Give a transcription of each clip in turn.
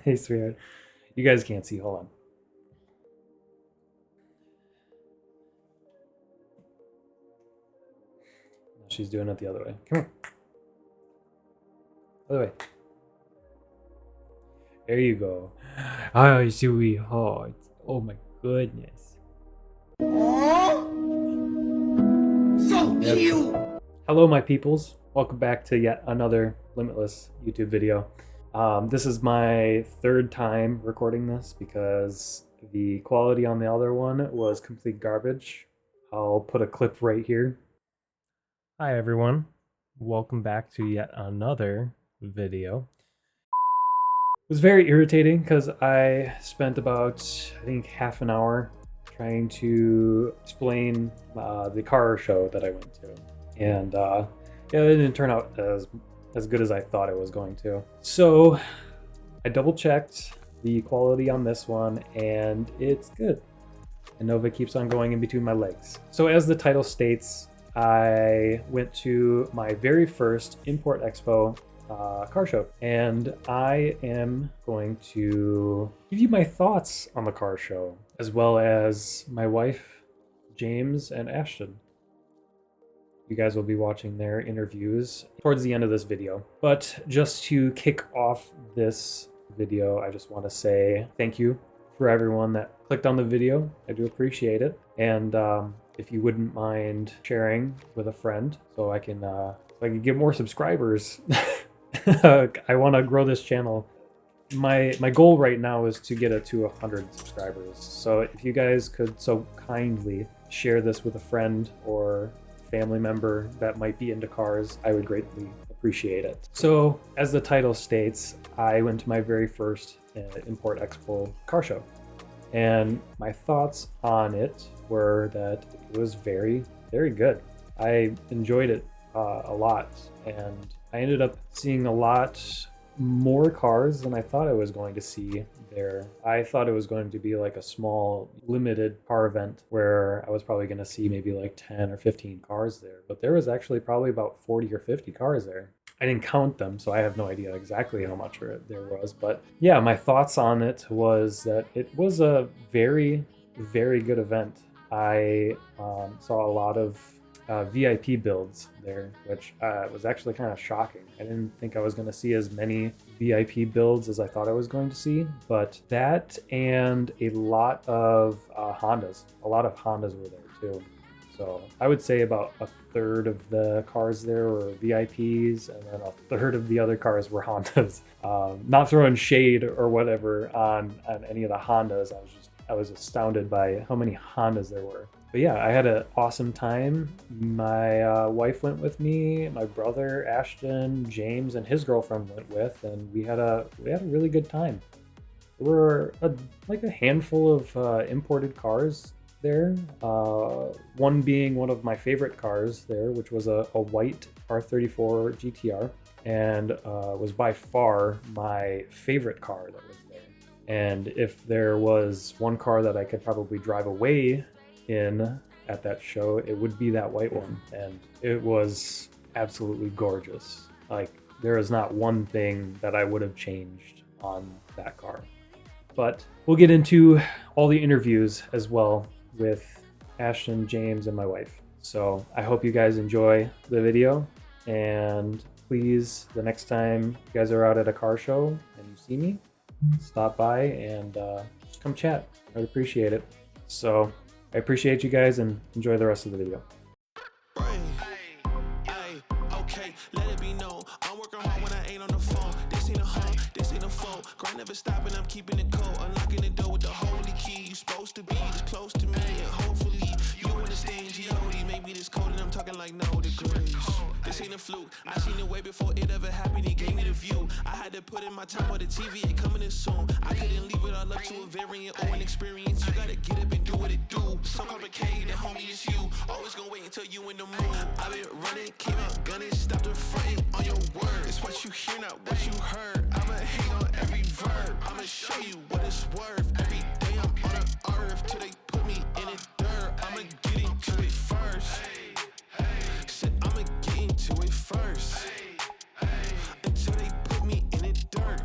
Hey, sweetheart. You guys can't see. Hold on. She's doing it the other way. Come here. Other way. There you go. Oh, sweetheart. Oh my goodness. So cute! Hello, my peoples. Welcome back to yet another Limitless YouTube video. This is my third time recording this because the quality on the other one was complete garbage. I'll put a clip right here. Hi, everyone. Welcome back to yet another video. It was very irritating because I spent about, I think, half an hour trying to explain the car show that I went to. And yeah, it didn't turn out as good as I thought it was going to. So I double checked the quality on this one and it's good. And Nova keeps on going in between my legs. So as the title states, I went to my very first Import Expo car show, and I am going to give you my thoughts on the car show, as well as my wife, James, and Ashton. You guys will be watching their interviews towards the end of this video. But just to kick off this video, I just want to say thank you for everyone that clicked on the video. I do appreciate it. And if you wouldn't mind sharing with a friend so I can get more subscribers. I want to grow this channel. My goal right now is to get it to 100 subscribers. So if you guys could so kindly share this with a friend or family member that might be into cars, I would greatly appreciate it. So as the title states, I went to my very first Import Expo car show. And my thoughts on it were that it was very, very good. I enjoyed it a lot, and I ended up seeing a lot more cars than I thought I was going to see there. I thought it was going to be like a small limited car event where I was probably going to see maybe like 10 or 15 cars there, but there was actually probably about 40 or 50 cars there. I didn't count them, so I have no idea exactly how much there was, but yeah, my thoughts on it was that it was a very, very good event. I saw a lot of VIP builds there, which was actually kind of shocking. I didn't think I was going to see as many VIP builds as I thought I was going to see, but that and a lot of Hondas. A lot of Hondas were there too. So I would say about a third of the cars there were VIPs, and then a third of the other cars were Hondas. Not throwing shade or whatever on any of the Hondas. I was astounded by how many Hondas there were. But yeah, I had an awesome time. My wife went with me, my brother Ashton, James, and his girlfriend went with, and we had a really good time. There were like a handful of imported cars there. One being one of my favorite cars there, which was a white R34 GTR, and was by far my favorite car that was there. And if there was one car that I could probably drive away in at that show, it would be that white one, and it was absolutely gorgeous. Like, there is not one thing that I would have changed on that car. But we'll get into all the interviews as well with Ashton, James, and my wife. So I hope you guys enjoy the video, and please, the next time you guys are out at a car show and you see me, stop by and just come chat. I'd appreciate it. So I appreciate you guys, and enjoy the rest of the video. Okay, let it be known. I'm working hard when I ain't on the phone. This ain't a home, this ain't a phone. Grind never stopping, I'm keeping it cold. Unlocking the door with the holy key. You supposed to be this close to me, and hopefully you understand G.O.D. Maybe this cold and I'm talking like no degrees. This ain't a fluke. I seen it way before it ever happened. He gave me the view. I had to put in my time on the TV. It coming in soon. I couldn't leave it all up to a variant or an experience. You gotta get up and do what it do. So complicated, homie, it's you. Always gonna wait until you in the mood. I've been running, came out gunning, stopped the fronting on your word. It's what you hear, not what you heard. I'ma hate on every verb. I'ma show you what it's worth. Every day I'm on the earth till they put me in the dirt. I'ma get into it first. Said I'ma get into it first. Until they put me in the dirt.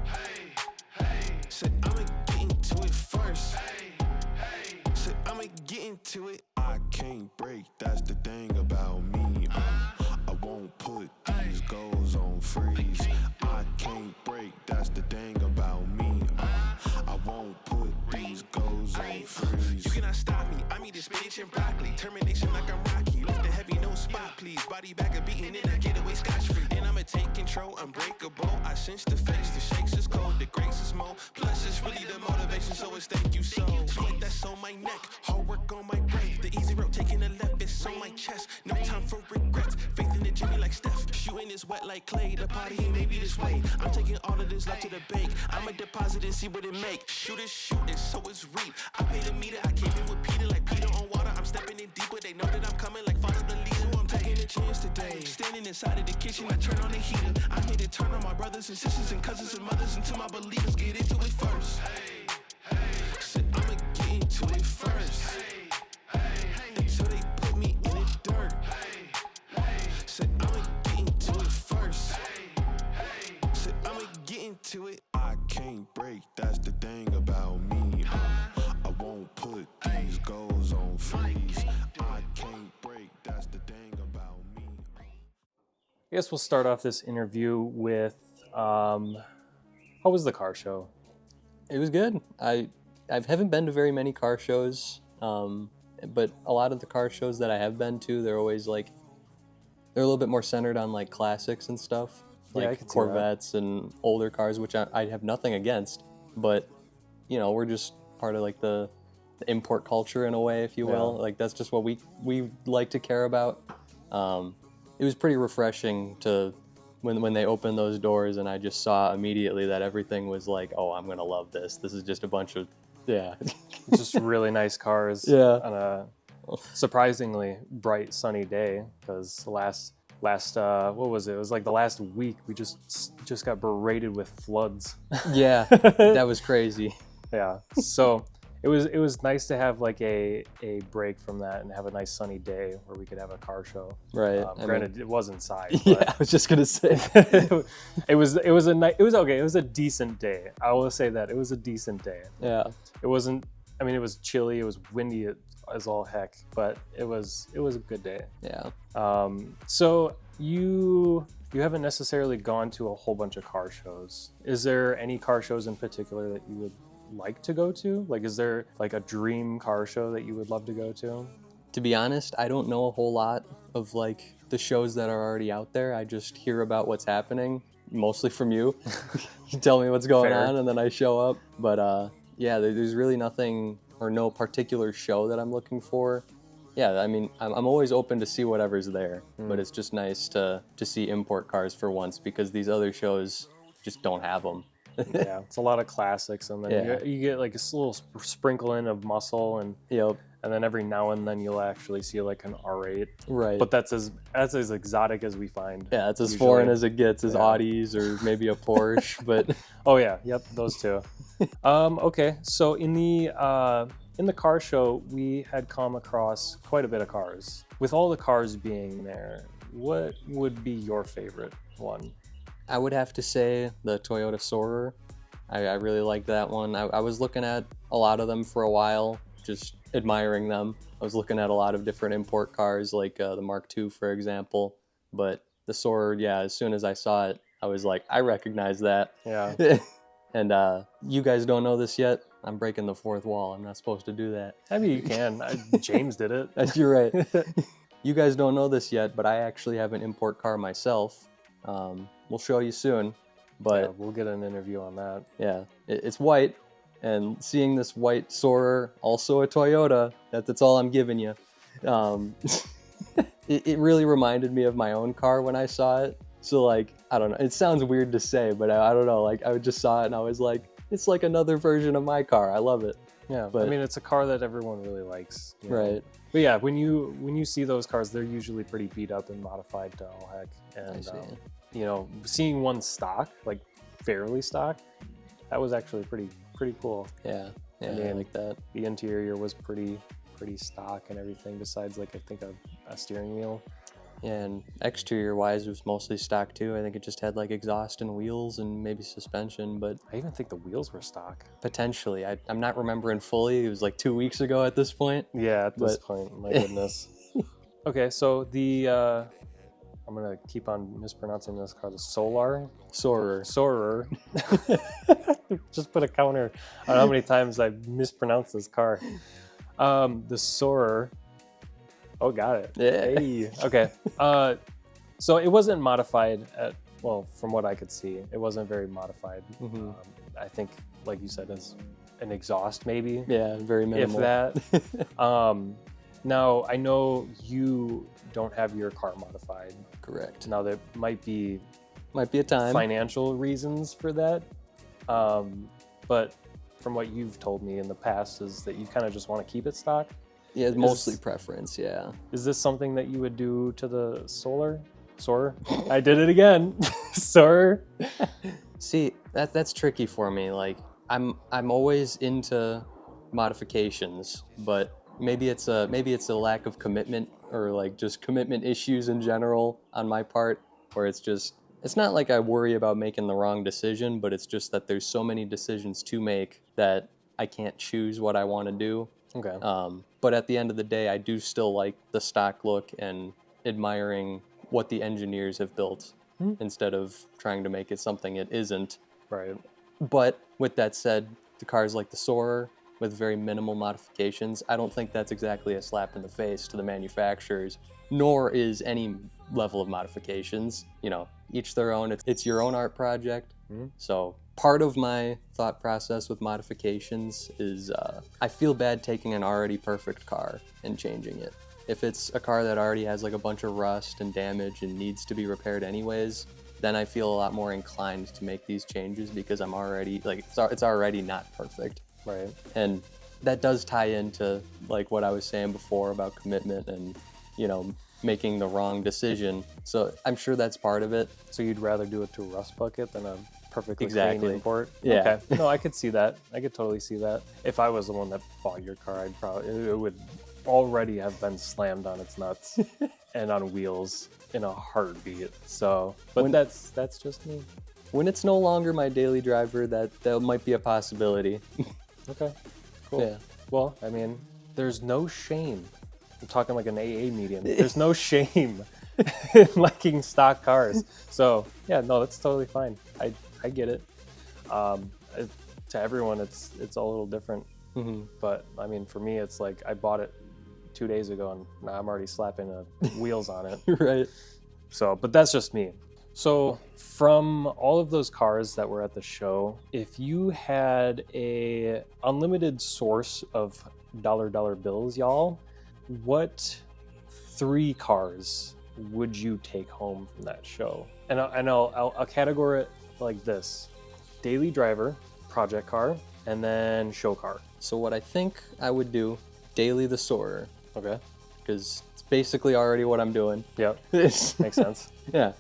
and then I get away scotch-free. And I'ma take control, unbreakable. I sense the face, the shakes is cold, the grace is more. Plus it's really the motivation, so it's thank you so. Put that's on my neck, hard work on my brain. The easy road taking the left, it's on my chest. No time for regrets, faith in the Jimmy like Steph. Shooting is wet like clay, the party ain't maybe this way. I'm taking all of this left to the bank. I'ma deposit and see what it make. Shoot is shooting, so it's reap. I paid a meter, I came in with Peter like Peter on water. I'm stepping in deeper, they know that I'm coming like follow the leader. I'm taking a chance today. Standing inside of the kitchen, I turn on the heater. I'm here to turn on my brothers and sisters and cousins and mothers until my believers get into it first. Said I'ma get into it first. Until they put me in the dirt. Said I'ma get into it first. Said I'ma get into it. I can't break, that's the thing about me. I won't put these goals on freeze. I can't break, that's the thing about me. I guess we'll start off this interview with how was the car show? It was good. I haven't been to very many car shows, but a lot of the car shows that I have been to, they're always like, they're a little bit more centered on like classics and stuff, Yeah, I like could see Corvettes and older cars, which I have nothing against, but you know, we're just part of like the import culture in a way, if you will. Like that's just what we like to care about. It was pretty refreshing to when they opened those doors and I just saw immediately that everything was like, oh, I'm gonna love this. This is just a bunch of Just really nice cars Yeah. on a surprisingly bright sunny day, because the last what was it? It was like the last week we just got berated with floods. Yeah, that was crazy. Yeah. So it was nice to have like a break from that and have a nice sunny day where we could have a car show. Right. Granted, it was inside. Yeah, But I was just gonna say. it was okay. It was a decent day. I will say that it was a decent day. Yeah. It wasn't. I mean, it was chilly. It was windy as all heck, but it was a good day. Yeah. So you haven't necessarily gone to a whole bunch of car shows. Is there any car shows in particular that you would like to go to? Like, is there like a dream car show that you would love to go to? To be honest, I don't know a whole lot of like the shows that are already out there. I just hear about what's happening, mostly from you. You tell me what's going Fair. on and then I show up. But yeah, there's really nothing or no particular show that I'm looking for. Yeah, I mean, I'm always open to see whatever's there, but it's just nice to see import cars for once, because these other shows just don't have them. Yeah, it's a lot of classics, and then Yeah. you get like a little sprinkle in of muscle, and Yep. then every now and then you'll actually see like an R8. Right. But that's as exotic as we find. Yeah, it's as usually. foreign as it gets, as Yeah. Audis or maybe a Porsche, but Oh yeah, yep, those two. Okay, so in the car show, we had come across quite a bit of cars. With all the cars being there, what would be your favorite one? I would have to say the Toyota Soarer. I really like that one. I was looking at a lot of them for a while, just admiring them. I was looking at a lot of different import cars, like the Mark II, for example. But the Soarer, yeah, as soon as I saw it, I was like, I recognize that. Yeah. And you guys don't know this yet. I'm breaking the fourth wall. I'm not supposed to do that. I mean, you can. James did it. You're right. You guys don't know this yet, but I actually have an import car myself. We'll show you soon. Yeah, But we'll get an interview on that. yeah, it's white. And seeing this white Soarer, also a Toyota, that's all I'm giving you. It really reminded me of my own car when I saw it. So like, I don't know, it sounds weird to say, but I don't know, like I just saw it and I was like, it's like another version of my car. I love it. Yeah, But- I mean, it's a car that everyone really likes. you know? Right. But yeah, when you see those cars, they're usually pretty beat up and modified to all heck. I And see. you know, seeing one stock, like fairly stock, that was actually pretty cool. Yeah. Yeah, I mean, like that. The interior was pretty stock and everything, besides like I think a steering wheel. And exterior wise, it was mostly stock too. I think it just had like exhaust and wheels and maybe suspension, but I even think the wheels were stock. potentially. I'm not remembering fully. It was like 2 weeks ago at this point. Yeah, at this But- point, my goodness. Okay, so the I'm gonna keep on mispronouncing this car. The Soarer. Soarer. Just put a counter on how many times I've mispronounced this car. The Soarer. Oh, got it. Yeah. Hey. Okay. So it wasn't modified well, from what I could see, it wasn't very modified. I think, like you said, as an exhaust maybe. Yeah, very minimal. If that. Now, I know you don't have your car modified. Correct. Now, there might be a time. financial reasons for that. But from what you've told me in the past is that you kind of just want to keep it stock. Yeah, it's mostly preference, yeah. Is this something that you would do to the Soarer? I did it again. Soarer. See, that's tricky for me. Like I'm always into modifications, but maybe it's a lack of commitment or like just commitment issues in general on my part, where it's not like I worry about making the wrong decision, but it's just that there's so many decisions to make that I can't choose what I want to do. Okay. But at the end of the day, I do still like the stock look and admiring what the engineers have built instead of trying to make it something it isn't. Right. But with that said, the cars like the Soarer with very minimal modifications, I don't think that's exactly a slap in the face to the manufacturers, nor is any level of modifications. You know, each their own. It's your own art project. So part of my thought process with modifications is I feel bad taking an already perfect car and changing it. If it's a car that already has like a bunch of rust and damage and needs to be repaired anyways, then I feel a lot more inclined to make these changes because I'm already like it's already not perfect. Right. And that does tie into like what I was saying before about commitment and, you know, making the wrong decision. So I'm sure that's part of it. So you'd rather do it to a rust bucket than a perfectly Exactly. clean import? Yeah. Okay. No, I could see that. I could totally see that. If I was the one that bought your car, it would already have been slammed on its nuts and on wheels in a heartbeat. So, but that's just me. When it's no longer my daily driver, that might be a possibility. Okay. Cool. Yeah. Well, I mean, there's no shame. I'm talking like an AA medium. There's no shame in liking stock cars. So yeah, no, that's totally fine. I get it. To everyone, it's a little different. But I mean, for me, it's like I bought it 2 days ago, and now I'm already slapping wheels on it. Right. So, but that's just me. So, from all of those cars that were at the show, if you had a unlimited source of dollar bills, y'all, what 3 cars would you take home from that show? And I'll categorize it like this: daily driver, project car, and then show car. So what I think I would do, daily the Soarer, Okay. because it's basically already what I'm doing. Yep. Makes sense. Yeah.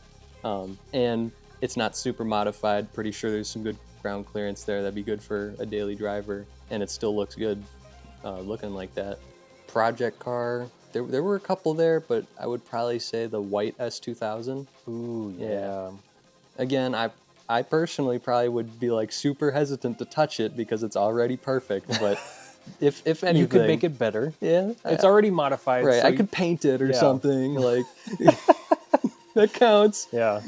And it's not super modified. Pretty sure there's some good ground clearance there. That'd be good for a daily driver, and it still looks good looking like that. Project car, there were a couple there, but I would probably say the white S2000. Ooh, yeah. Again, I personally probably would be like super hesitant to touch it because it's already perfect, but if anything, You could make it better. Yeah, It's already modified. right. so I could paint it or Yeah. something like that counts. Yeah.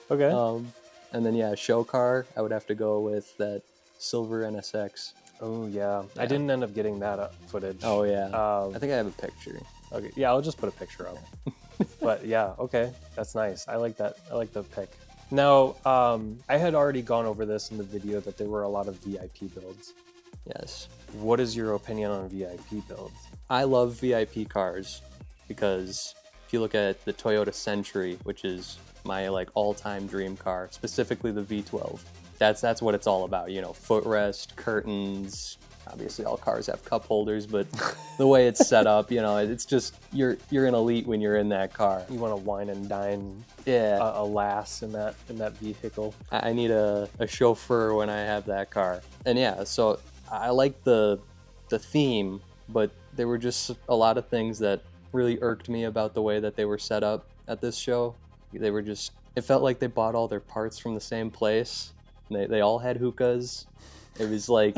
Okay. And then yeah, show car, I would have to go with that silver NSX. Oh yeah. I didn't end up getting that footage. Oh yeah, Um, I think I have a picture. Okay. Yeah, I'll just put a picture up. But yeah, okay, that's nice. I like that. I like the pic. Now, I had already gone over this in the video that there were a lot of VIP builds. Yes, What is your opinion on VIP builds? I love VIP cars because if you look at the Toyota Century, which is my like all-time dream car, specifically the V12, that's what it's all about. You know, footrest, curtains. Obviously, all cars have cup holders, but the way it's set up, you know, it's just you're an elite when you're in that car. You want to wine and dine Yeah, a lass in that vehicle. I need a chauffeur when I have that car. And yeah, so I like the theme, but there were just a lot of things that really irked me about the way that they were set up at this show. They were just, it felt like they bought all their parts from the same place. They all had hookahs. It was like,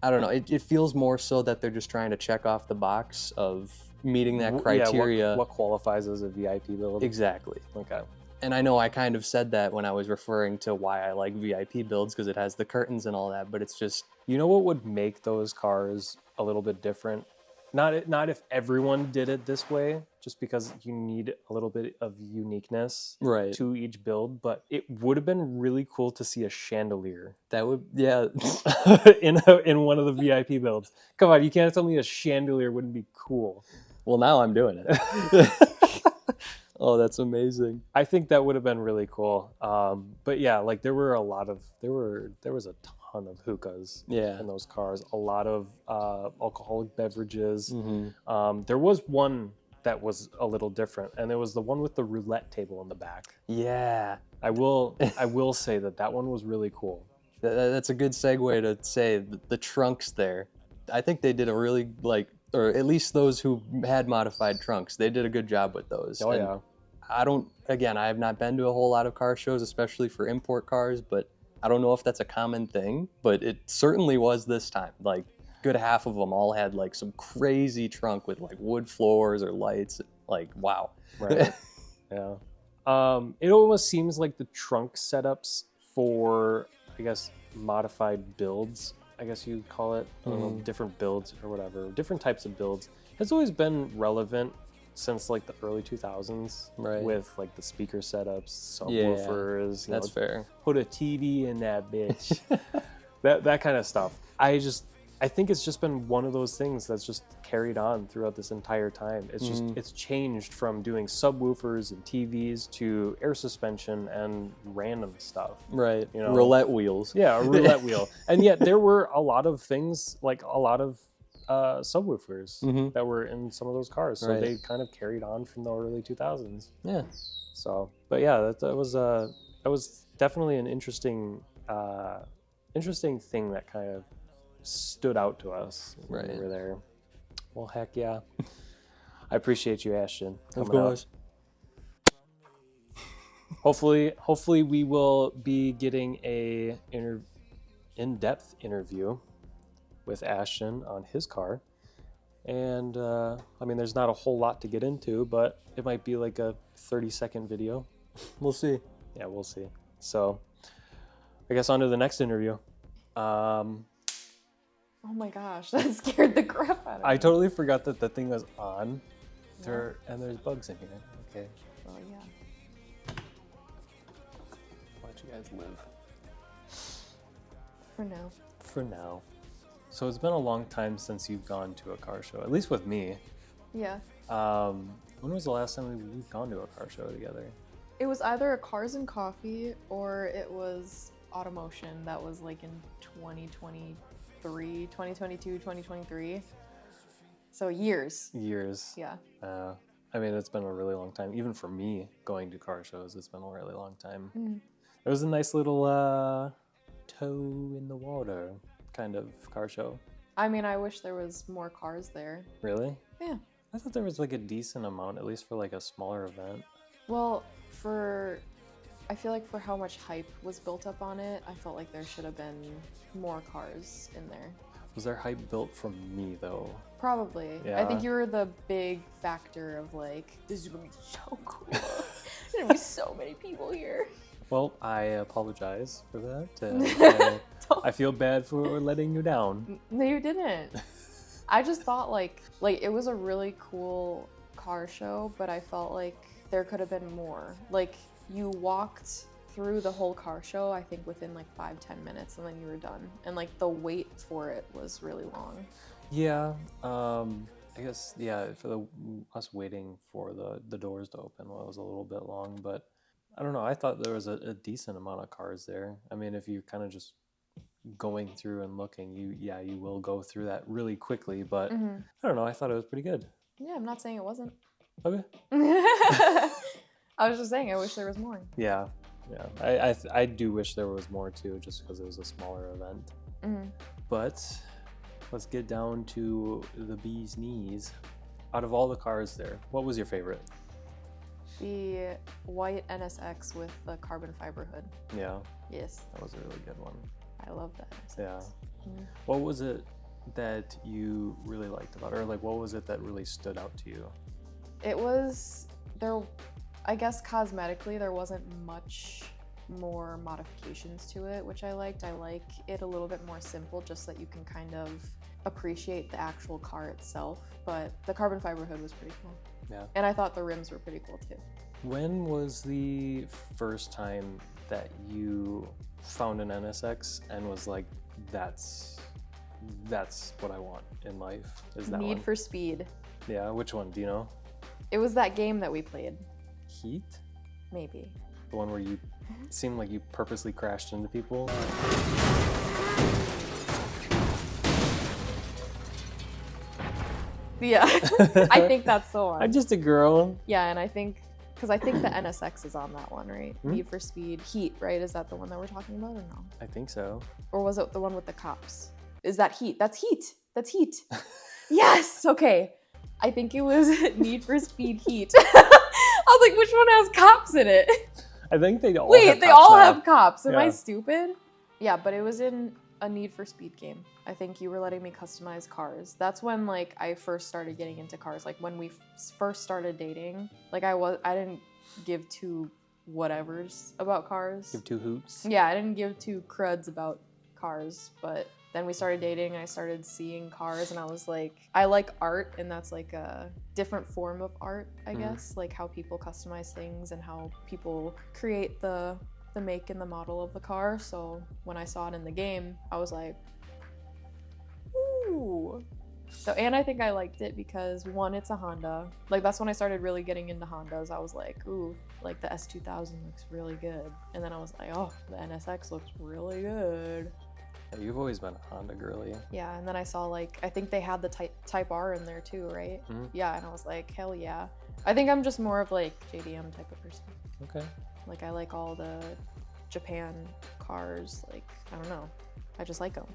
I don't know, it feels more so that they're just trying to check off the box of meeting that criteria. Yeah, what qualifies as a VIP build? Exactly. Okay. And I know I kind of said that when I was referring to why I like VIP builds, because it has the curtains and all that, but it's just, You know what would make those cars a little bit different? Not if everyone did it this way, just because you need a little bit of uniqueness Right. to each build. But it would have been really cool to see a chandelier That would, yeah. in one of the VIP builds. Come on, you can't tell me a chandelier wouldn't be cool. Well, now I'm doing it. Oh, that's amazing. I think that would have been really cool. But yeah, like there was a ton of hookahs Yeah. in those cars. A lot of alcoholic beverages. Mm-hmm. There was one that was a little different, and it was the one with the roulette table in the back. Yeah. I will say that one was really cool. That's a good segue to say the trunks there. I think they did a really, like, or at least those who had modified trunks, they did a good job with those. Oh, And yeah. I have not been to a whole lot of car shows, especially for import cars, but I don't know if that's a common thing, but it certainly was this time. Like, good half of them all had like some crazy trunk with like wood floors or lights. Like, wow. Right. Yeah. It almost seems like the trunk setups for, I guess, modified builds, I guess you'd call it, I don't know, different builds or whatever, different types of builds, has always been relevant since like the early 2000s, Right. with like the speaker setups, Yeah, subwoofers, that's fair. put a TV in that bitch, that kind of stuff. I think it's just been one of those things that's just carried on throughout this entire time. It's just it's changed from doing subwoofers and TVs to air suspension and random stuff. Right. You know? Roulette wheels. Yeah, a roulette wheel. And yet there were a lot of things, like a lot of subwoofers that were in some of those cars. So Right. they kind of carried on from the early 2000s. Yeah. So, but yeah, that was definitely an interesting thing that kind of stood out to us when we Right. were there. Well, heck yeah. I appreciate you, Ashton. Of coming out. course. Hopefully we will be getting a in-depth interview with Ashton on his car. And I mean, there's not a whole lot to get into, but it might be like a 30-second video. We'll see. Yeah, we'll see. So I guess on to the next interview. Oh my gosh, that scared the crap out of me. I totally forgot that the thing was on. And there's bugs in here. Okay. Oh yeah. Why don't you guys live? For now. For now. So it's been a long time since you've gone to a car show, at least with me. Yeah. When was the last time we've gone to a car show together? It was either a Cars and Coffee or it was Automotion. That was like in 2022, 2023. So years. Years. Yeah. I mean, it's been a really long time. Even for me, going to car shows, it's been a really long time. Mm. It was a nice little toe in the water kind of car show. I mean, I wish there was more cars there. Really? Yeah. I thought there was like a decent amount, at least for like a smaller event. Well, I feel like for how much hype was built up on it, I felt like there should have been more cars in there. Was there hype built from me though? Probably. I Yeah. think you were the big factor of like, this is gonna be so cool. There's gonna be so many people here. Well, I apologize for that. I feel bad for letting you down. No, you didn't. I just thought like it was a really cool car show, but I felt like there could have been more. Like you walked through the whole car show, I think within like 5-10 minutes, and then you were done. And like the wait for it was really long. Yeah, I guess, yeah, for us waiting for the doors to open was a little bit long, but I don't know. I thought there was a decent amount of cars there. I mean, if you're kind of just going through and looking, you will go through that really quickly, but I don't know. I thought it was pretty good. Yeah, I'm not saying it wasn't. Okay. I was just saying, I wish there was more. Yeah. I do wish there was more too, just because it was a smaller event. But let's get down to the bee's knees. Out of all the cars there, what was your favorite? The white NSX with the carbon fiber hood. Yeah, Yes, that was a really good one. I love that. Yeah. What was it that you really liked about it? Or like, what was it that really stood out to you? It was there. I guess cosmetically there wasn't much more modifications to it, which I liked. I like it a little bit more simple, just so that you can kind of appreciate the actual car itself. But the carbon fiber hood was pretty cool. Yeah. And I thought the rims were pretty cool too. When was the first time that you found an NSX and was like, that's what I want in life? Is that Need one? for Speed. Yeah, which one? Do you know? It was that game that we played. Heat? Maybe. The one where you seemed like you purposely crashed into people? Yeah, I think that's the one. I'm just a girl. Yeah, and I think, because I think the NSX is on that one, right? Hmm? Need for Speed. Heat, right? Is that the one that we're talking about or no? I think so. Or was it the one with the cops? Is that Heat? That's Heat. That's Heat. Yes, okay. I think it was Need for Speed Heat. I was like, which one has cops in it? I think they all Wait, have they cops all now. have cops. Am I Yeah. stupid? Yeah, but it was in a Need for Speed game. I think you were letting me customize cars. That's when like I first started getting into cars. Like when we first started dating, like I didn't give two whatevers about cars. Give two hoots. Yeah, I didn't give two cruds about cars, but then we started dating and I started seeing cars and I was like, I like art, and that's like a different form of art, I guess, like how people customize things and how people create the make and the model of the car. So when I saw it in the game, I was like, ooh. So, and I think I liked it because one, it's a Honda. Like that's when I started really getting into Hondas. I was like, ooh, like the S2000 looks really good. And then I was like, oh, the NSX looks really good. Yeah, you've always been a Honda girly. Yeah, and then I saw like, I think they had the Type R in there too, right? Mhm. Yeah, and I was like, hell yeah. I think I'm just more of like JDM type of person. Okay. Like I like all the Japan cars. Like, I don't know. I just like them.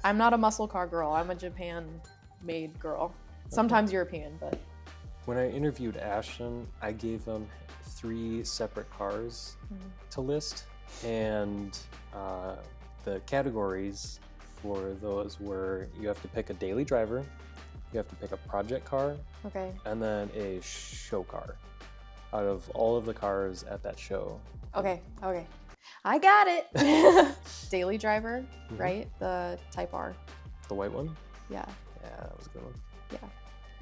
I'm not a muscle car girl. I'm a Japan-made girl. Sometimes European, but When I interviewed Ashton, I gave him 3 separate cars to list, and the categories for those were you have to pick a daily driver, you have to pick a project car, okay. and then a show car out of all of the cars at that show. Okay. I got it. Daily driver, Mhm. right? The Type R. The white one? Yeah. Yeah, that was a good one. Yeah.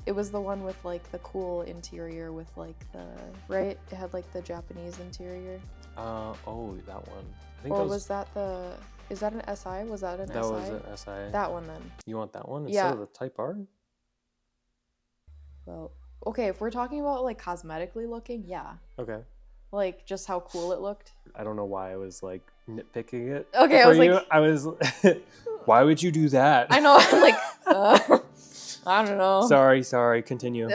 It was the one with like the cool interior with like the, right? It had like the Japanese interior. Oh, that one. I think Or that was that the, is that an SI? Was that an that SI? was an SI. That one then. You want that one instead Yeah. of the Type R? Well, okay, if we're talking about like cosmetically looking, yeah. Okay. Like just how cool it looked. I don't know why I was like nitpicking it. Okay, I for was you. like- I was. Why would you do that? I know, I'm like, I don't know. Sorry. Continue.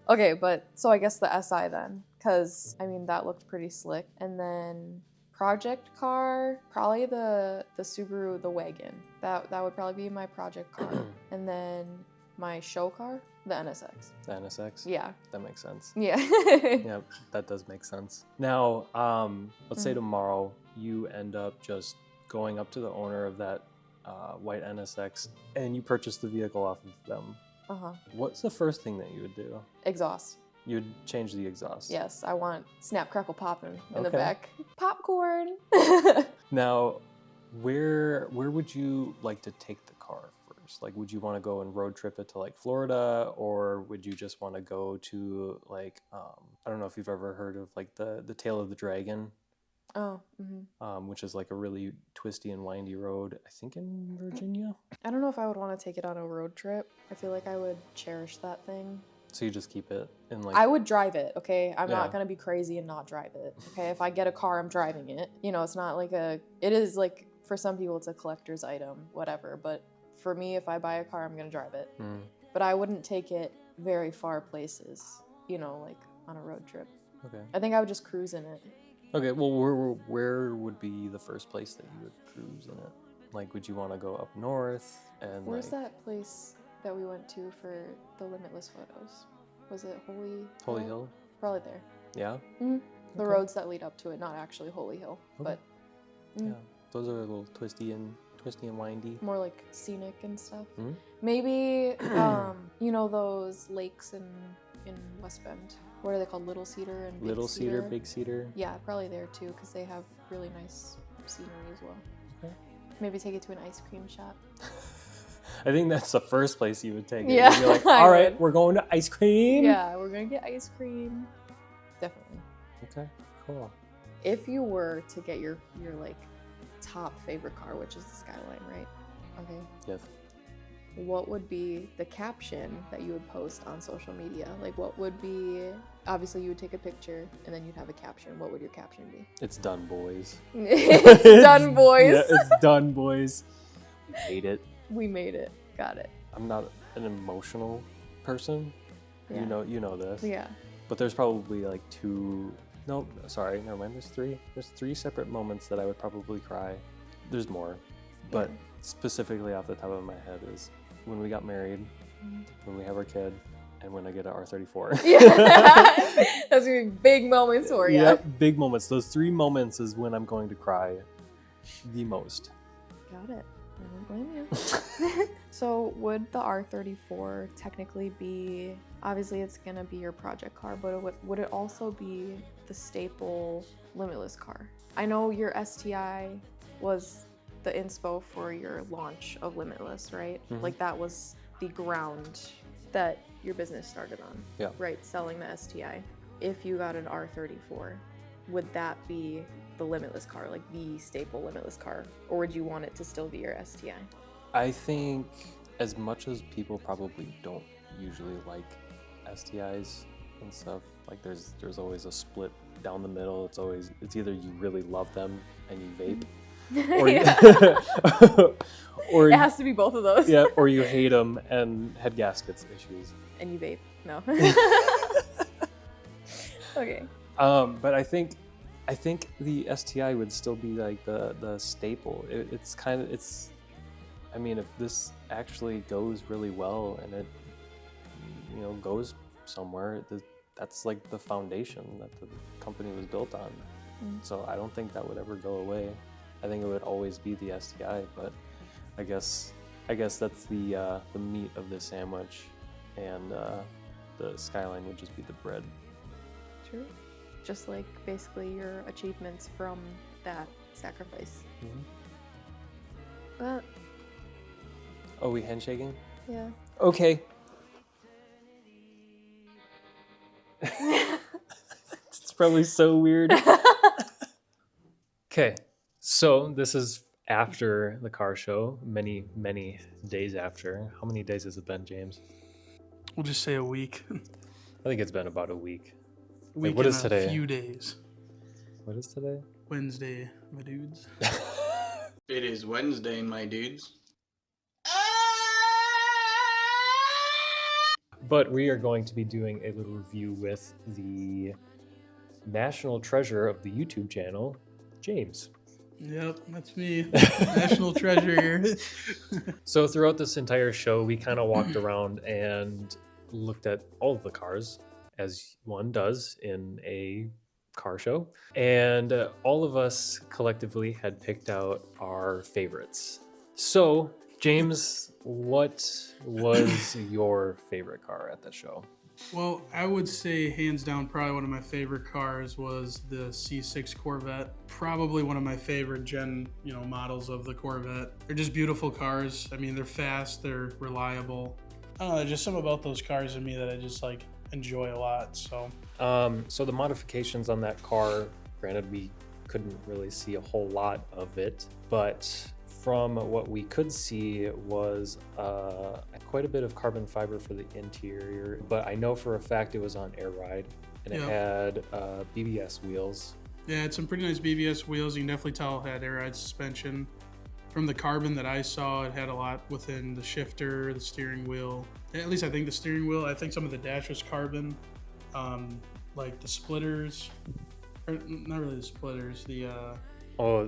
Okay, but so I guess the SI then, because I mean that looked pretty slick. And then project car, probably the Subaru, the wagon. That would probably be my project car. And then my show car, the NSX. The NSX. Yeah. That makes sense. Yeah. Yeah, that does make sense. Now, let's say Mhm. tomorrow you end up just going up to the owner of that white NSX and you purchase the vehicle off of them. Uh-huh. What's the first thing that you would do? Exhaust. You'd change the exhaust. Yes, I want snap crackle popping in the Okay. back. Popcorn. Now, where would you like to take the car first? Like, would you want to go and road trip it to like Florida, or would you just want to go to like I don't know if you've ever heard of like the Tail of the Dragon, Oh. Mm-hmm. which is like a really twisty and windy road, I think in Virginia. I don't know if I would want to take it on a road trip. I feel like I would cherish that thing. So you just keep it in like I would drive it, okay? I'm Yeah. not gonna be crazy and not drive it, okay? If I get a car, I'm driving it. You know, it's not like it is like, for some people it's a collector's item, whatever. But for me, if I buy a car, I'm gonna drive it. Mm, But I wouldn't take it very far places, you know, like on a road trip. okay. I think I would just cruise in it. Okay, well, where would be the first place that you would cruise in it? Like, would you want to go up north and Where's like that place that we went to for the Limitless photos? Was it Holy Hill? Probably there. Yeah. The Okay. roads that lead up to it, not actually Holy Hill, Okay. but Mm. Yeah, those are a little twisty and windy. more like scenic and stuff. Mhm. Maybe, you know those lakes in West Bend? What are they called? Little Cedar and Big Little Cedar, Big Cedar. Yeah, probably there too, because they have really nice scenery as well. Okay. Maybe take it to an ice cream shop. I think that's the first place you would take it. Yeah, You'd be like, I all right, would. we're going to ice cream. Yeah, we're gonna get ice cream. Definitely. Okay, cool. If you were to get your like top favorite car, which is the Skyline, right? Okay. Yes. What would be the caption that you would post on social media? Like, what would be, obviously you would take a picture and then you'd have a caption. What would your caption be? It's done, boys. It's done, boys. Yeah, it's done, boys. We made it. We made it. Got it. I'm not an emotional person. Yeah. You know this. Yeah. But there's probably like two. No, sorry, never mind. There's three. There's three separate moments that I would probably cry. There's more, but specifically off the top of my head is when we got married, when we have our kid, and when I get an R34. Yeah. Those are big moments for you. Yep, big moments. Those three moments is when I'm going to cry the most. Got it. I don't blame you. So would the R34 technically be, obviously it's gonna be your project car, but would it also be the staple Limitless car? I know your STI was the inspo for your launch of Limitless, right? Mhm. Like that was the ground that your business started on, Yeah. right? Selling the STI. If you got an R34, would that be the Limitless car, like the staple Limitless car, or would you want it to still be your STI? I think as much as people probably don't usually like STIs and stuff, like there's always a split down the middle. It's either you really love them and you vape, or or It has to be both of those. yeah, or you hate them and head gaskets issues. And you vape. No. Okay. But I think the STI would still be like the staple. It's I mean, if this actually goes really well and it goes somewhere, that's like the foundation that the company was built on. So I don't think that would ever go away. I think it would always be the STI, but I guess that's the meat of the sandwich, and the Skyline would just be the bread. True. Just like basically your achievements from that sacrifice. But Oh, we handshaking? yeah. Okay. It's probably so weird. Okay, so this is after the car show, many days after. How many days has it been, James? We'll just say a week. I think it's been about a week. Week what and is today? A few days. What is today? Wednesday, my dudes. It is Wednesday, my dudes. But we are going to be doing a little review with the national treasure of the YouTube channel, James. Yep, that's me. National treasure here. So throughout this entire show, we kind of walked around and looked at all of the cars, as one does in a car show. And all of us collectively had picked out our favorites. So, James, what was your favorite car at the show? Well, I would say hands down, probably one of my favorite cars was the C6 Corvette. Probably one of my favorite models of the Corvette. They're just beautiful cars. I mean, they're fast, they're reliable. I don't know, there's just something about those cars in me that I just like enjoy a lot. So the modifications on that car, granted, we couldn't really see a whole lot of it, but from what we could see was quite a bit of carbon fiber for the interior, but I know for a fact it was on air ride, and it had BBS wheels. Yeah, it's some pretty nice BBS wheels. You can definitely tell it had air ride suspension. From the carbon that I saw, it had a lot within the shifter, the steering wheel. At least I think the steering wheel. I think some of the dash was carbon, like the splitters, or not really the splitters. The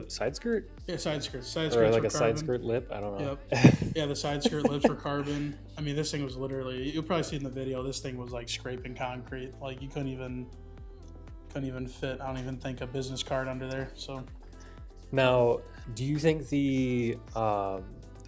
side skirt? yeah, side skirts. Side Or skirts like were a carbon. side skirt lip? I don't know. Yep. Yeah, the side skirt lips were carbon. I mean, this thing was literally, you'll probably see in the video, this thing was like scraping concrete. Like you couldn't even fit, I don't even think, a business card under there. So Now, do you think the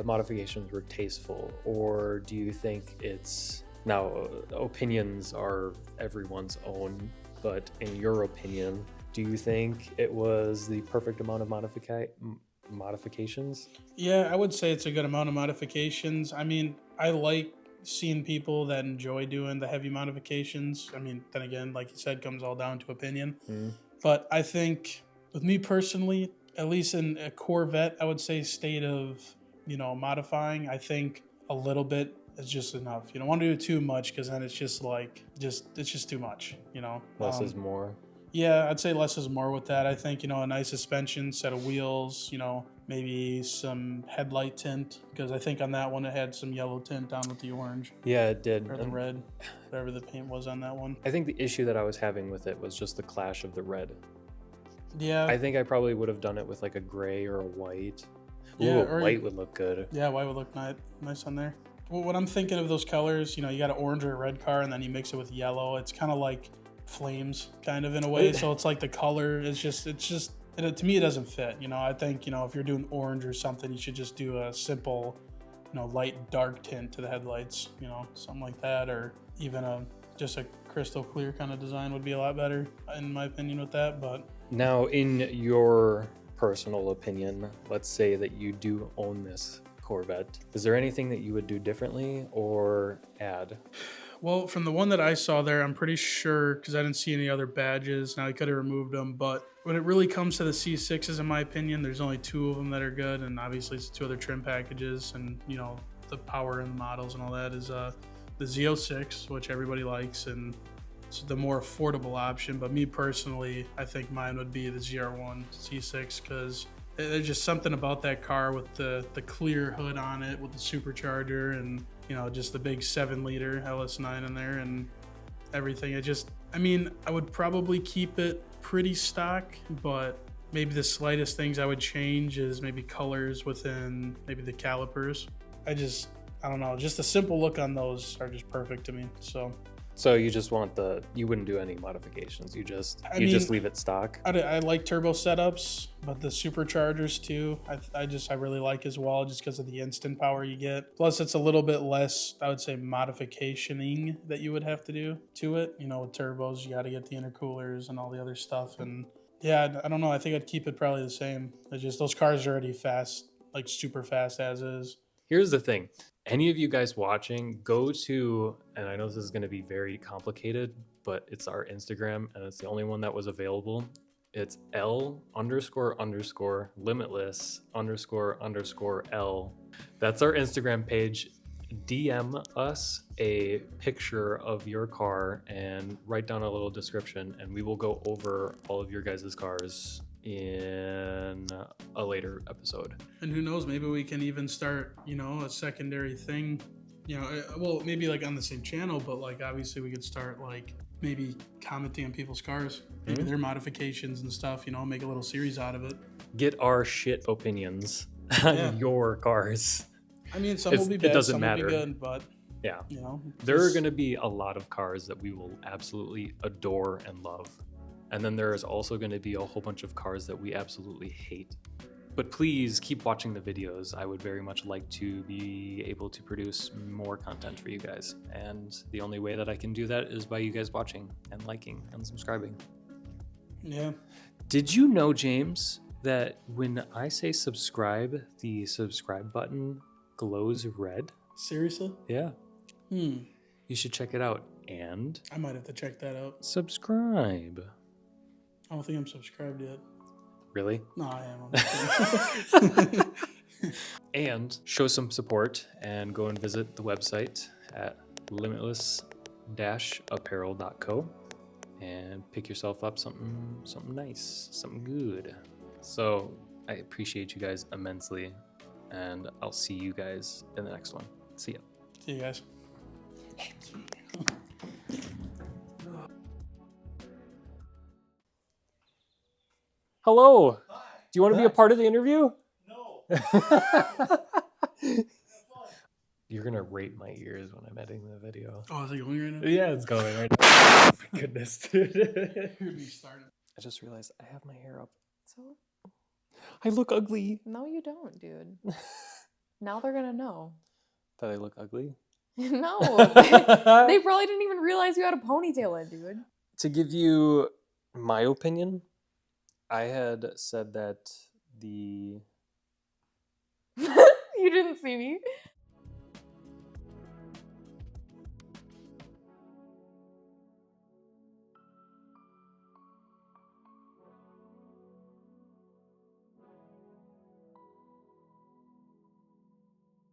modifications were tasteful, or do you think it's, now opinions are everyone's own, but in your opinion, Do you think it was the perfect amount of modifications? Yeah, I would say it's a good amount of modifications. I mean, I like seeing people that enjoy doing the heavy modifications. I mean, then again, like you said, comes all down to opinion. But I think with me personally, at least in a Corvette, I would say state of, modifying, I think a little bit is just enough. You don't want to do too much because then it's just like, it's just too much, Less is more. Yeah, I'd say less is more with that. I think, a nice suspension, set of wheels, maybe some headlight tint, because I think on that one it had some yellow tint down with the orange. Yeah, it did. Or the red, whatever the paint was on that one. I think the issue that I was having with it was just the clash of the red. Yeah. I think I probably would have done it with like a gray or a white. Yeah, Ooh, white would look good. Yeah, white would look nice on there. Well, when I'm thinking of those colors, you got an orange or a red car, and then you mix it with yellow. It's kind of like flames, kind of in a way. So it's like the color is just, to me, it doesn't fit. I think, if you're doing orange or something, you should just do a simple, light dark tint to the headlights, something like that, or even just a crystal clear kind of design would be a lot better, in my opinion, with that. But now, in your personal opinion, let's say that you do own this Corvette. Is there anything that you would do differently or add? Well, from the one that I saw there, I'm pretty sure, because I didn't see any other badges. Now, I could have removed them, but when it really comes to the C6s, in my opinion, there's only 2 of them that are good, and obviously it's 2 other trim packages, and, the power and the models and all that is the Z06, which everybody likes, and it's the more affordable option. But me personally, I think mine would be the ZR1 C6, because there's just something about that car with the clear hood on it with the supercharger and just the big 7-liter LS9 in there and everything. I would probably keep it pretty stock, but maybe the slightest things I would change is maybe colors within maybe the calipers. I don't know, just the simple look on those are just perfect to me. So you just want you wouldn't do any modifications. You just leave it stock. I like turbo setups, but the superchargers too, I really like as well, just because of the instant power you get. Plus it's a little bit less, I would say, modificationing that you would have to do to it. With turbos, you got to get the intercoolers and all the other stuff. And yeah, I don't know. I think I'd keep it probably the same. It's just those cars are already fast, like super fast as is. Here's the thing. Any of you guys watching, go to, and I know this is going to be very complicated, but it's our Instagram, and it's the only one that was available. It's L_limitless__L. That's our Instagram page. DM us a picture of your car and write down a little description, and we will go over all of your guys' cars in a later episode. And who knows, maybe we can even start, a secondary thing, well, maybe like on the same channel, but like obviously we could start like maybe commenting on people's cars, maybe their modifications and stuff, make a little series out of it. Get our shit opinions on your cars. I mean, some will be bad, it doesn't some matter. will be good, but yeah, there are going to be a lot of cars that we will absolutely adore and love. And then there is also going to be a whole bunch of cars that we absolutely hate. But please keep watching the videos. I would very much like to be able to produce more content for you guys. And the only way that I can do that is by you guys watching and liking and subscribing. Yeah. Did you know, James, that when I say subscribe, the subscribe button glows red? Seriously? Yeah. You should check it out. And I might have to check that out. Subscribe. I don't think I'm subscribed yet. Really? No, I am. And show some support and go and visit the website at limitless-apparel.co and pick yourself up something nice, something good. So I appreciate you guys immensely, and I'll see you guys in the next one. See ya. See you guys. Hello. Hi. Do you want to be a part of the interview? No. You're going to rate my ears when I'm editing the video. Oh, is it going right now? Yeah, it's going right now. Oh my goodness, dude. I just realized I have my hair up. So? I look ugly. No, you don't, dude. Now they're gonna know. That I look ugly? No. They probably didn't even realize you had a ponytail in, dude. To give you my opinion, I had said that the You didn't see me.